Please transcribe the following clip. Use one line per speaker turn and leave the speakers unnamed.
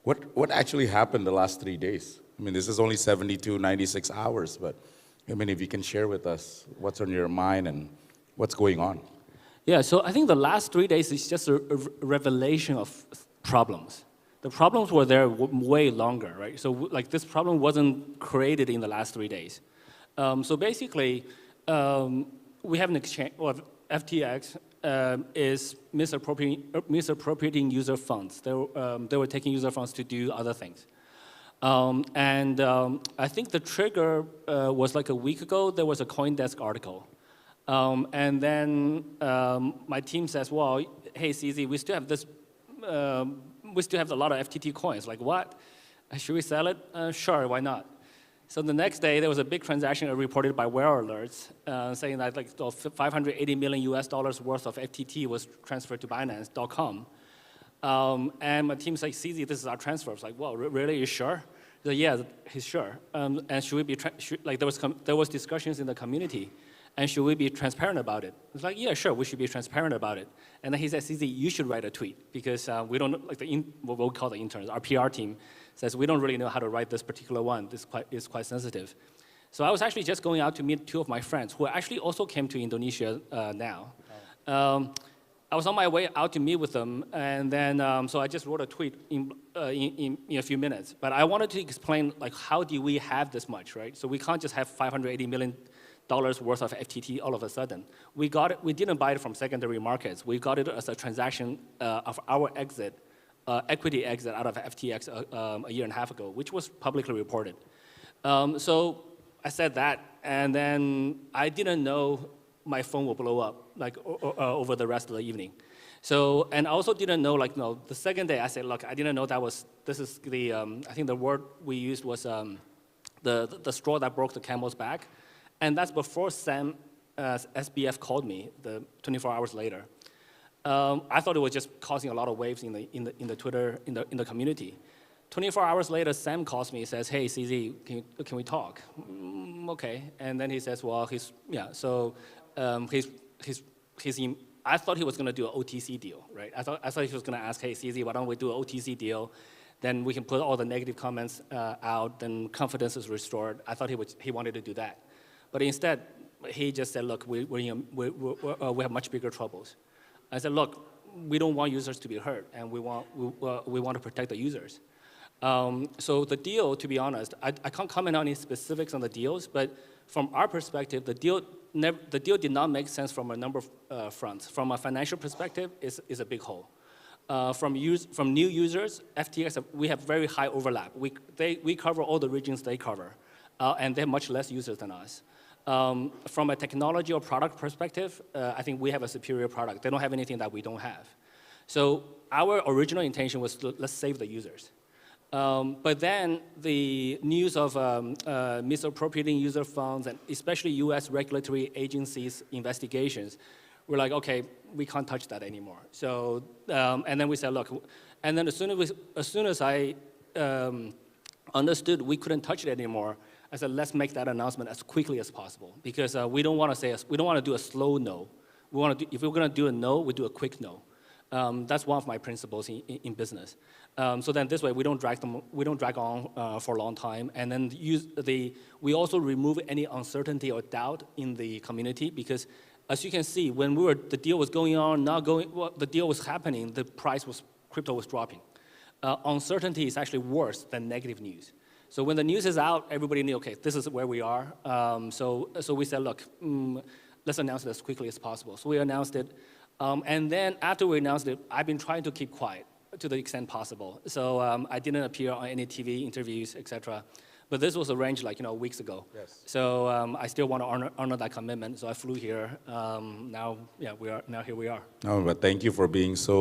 What actually happened the last 3 days? I mean, this is only 72, 96 hours, but I mean, if you can share with us what's on your mind and what's going on.
Yeah, so I think the last 3 days is just a revelation of problems. The problems were there way longer, right? So like this problem wasn't created in the last 3 days. So basically, we have an exchange, well, FTX is misappropriating user funds. They were taking user funds to do other things. I think the trigger was like a week ago, there was a CoinDesk article. And then my team says, well, hey, CZ, we still have this, we still have a lot of FTT coins. Like what? Should we sell it? Sure, why not? So the next day, there was a big transaction reported by Where Alerts saying that like $580 million US worth of FTT was transferred to Binance.com. And my team's like, CZ, this is our transfer. I was like, well, really, you sure? He's like, yeah, he's sure. And should we be, like there was discussions in the community, and should we be transparent about it? It's like, yeah, sure, we should be transparent about it. And then he said, CZ, you should write a tweet, because we don't, like what we call the interns, our PR team says, we don't really know how to write this particular one. This is quite sensitive. So I was actually just going out to meet 2 of my friends, who actually also came to Indonesia now. Oh. I was on my way out to meet with them, and then so I just wrote a tweet in a few minutes. But I wanted to explain, like, how do we have this much, right? So we can't just have $580 million worth of FTT all of a sudden. We got it. We didn't buy it from secondary markets. We got it as a transaction of our exit, equity exit out of FTX a year and a half ago, which was publicly reported. So I said that, and then I didn't know my phone will blow up like over the rest of the evening. So, and I also didn't know, like, no, the second day I said, look, I didn't know that was, this is the, I think the word we used was the straw that broke the camel's back. And that's before Sam, SBF called me 24 hours later. I thought it was just causing a lot of waves in the Twitter, in the community. 24 hours later, Sam calls me and says, hey, CZ, can we talk? Okay, and then he says, well, I thought he was going to do an OTC deal, right? I thought he was going to ask, hey, CZ, why don't we do an OTC deal? Then we can put all the negative comments out, then confidence is restored. I thought he wanted to do that. But instead, he just said, look, we have much bigger troubles. I said, look, we don't want users to be hurt, and we want to protect the users. So the deal, to be honest, I can't comment on any specifics on the deals, but from our perspective, the deal did not make sense from a number of fronts. From a financial perspective, is a big hole. From new users, FTX, we have very high overlap. We cover all the regions they cover, and they have much less users than us. From a technology or product perspective, I think we have a superior product. They don't have anything that we don't have. So our original intention was to let's save the users. But then the news of misappropriating user funds, and especially US regulatory agencies' investigations, we're like, okay, we can't touch that anymore. So, and then we said, look, and then as soon as I understood we couldn't touch it anymore, I said, let's make that announcement as quickly as possible, because we don't want to do a slow no. If we're going to do a no, we do a quick no. That's one of my principles in business. So then this way we don't drag on for a long time, and then we also remove any uncertainty or doubt in the community, because as you can see, when the deal was going on, the deal was happening, the crypto was dropping. Uncertainty is actually worse than negative news. So when the news is out, everybody knew, okay, this is where we are. So we said, look, let's announce it as quickly as possible. So we announced it. And then after we announced it, I've been trying to keep quiet to the extent possible. So I didn't appear on any TV interviews, etc. But this was arranged like weeks ago. Yes. So I still want to honor that commitment. So I flew here. Now here we are.
No, but thank you for being so